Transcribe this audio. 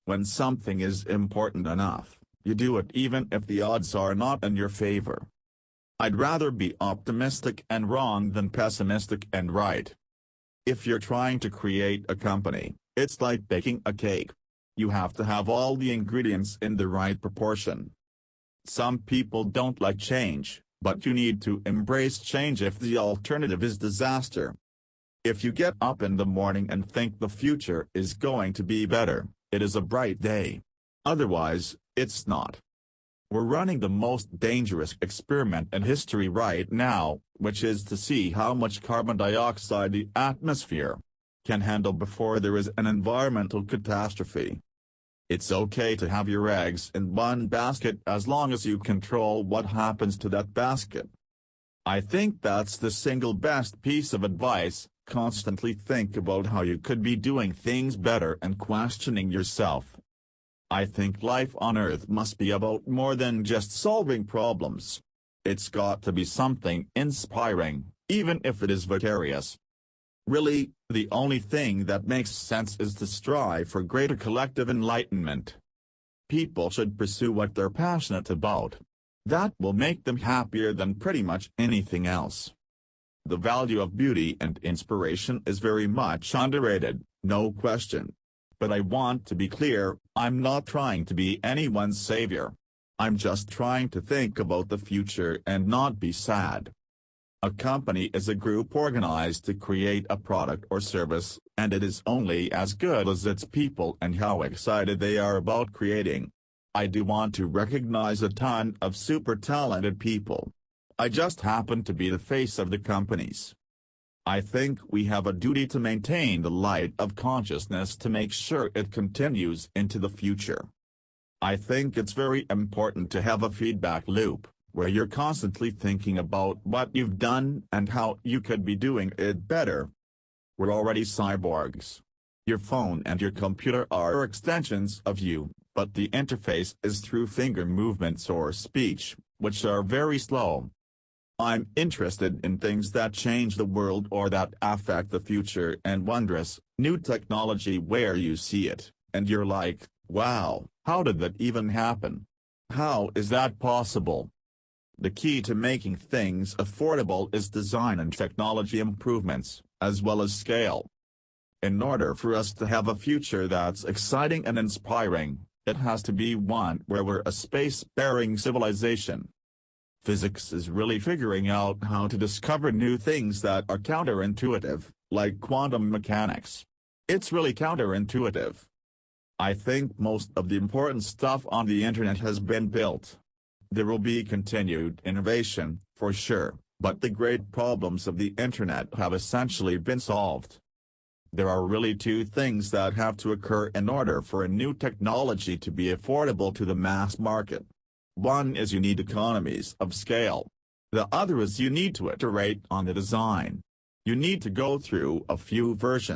When something is important enough, you do it even if the odds are not in your favor. I'd rather be optimistic and wrong than pessimistic and right. If you're trying to create a company, it's like baking a cake. You have to have all the ingredients in the right proportion. Some people don't like change, but you need to embrace change if the alternative is disaster. If you get up in the morning and think the future is going to be better, it is a bright day. Otherwise, it's not. We're running the most dangerous experiment in history right now, which is to see how much carbon dioxide the atmosphere can handle before there is an environmental catastrophe. It's okay to have your eggs in one basket as long as you control what happens to that basket. I think that's the single best piece of advice. Constantly think about how you could be doing things better and questioning yourself. I think life on Earth must be about more than just solving problems. It's got to be something inspiring, even if it is vicarious. Really, the only thing that makes sense is to strive for greater collective enlightenment. People should pursue what they're passionate about. That will make them happier than pretty much anything else. The value of beauty and inspiration is very much underrated, no question. But I want to be clear, I'm not trying to be anyone's savior. I'm just trying to think about the future and not be sad. A company is a group organized to create a product or service, and it is only as good as its people and how excited they are about creating. I do want to recognize a ton of super talented people. I just happen to be the face of the companies. I think we have a duty to maintain the light of consciousness to make sure it continues into the future. I think it's very important to have a feedback loop, where you're constantly thinking about what you've done and how you could be doing it better. We're already cyborgs. Your phone and your computer are extensions of you, but the interface is through finger movements or speech, which are very slow. I'm interested in things that change the world or that affect the future and wondrous, new technology where you see it, and you're like, wow, how did that even happen? How is that possible? The key to making things affordable is design and technology improvements, as well as scale. In order for us to have a future that's exciting and inspiring, it has to be one where we're a space-faring civilization. Physics is really figuring out how to discover new things that are counterintuitive, like quantum mechanics. It's really counterintuitive. I think most of the important stuff on the internet has been built. There will be continued innovation, for sure, but the great problems of the internet have essentially been solved. There are really two things that have to occur in order for a new technology to be affordable to the mass market. One is you need economies of scale. The other is you need to iterate on the design. You need to go through a few versions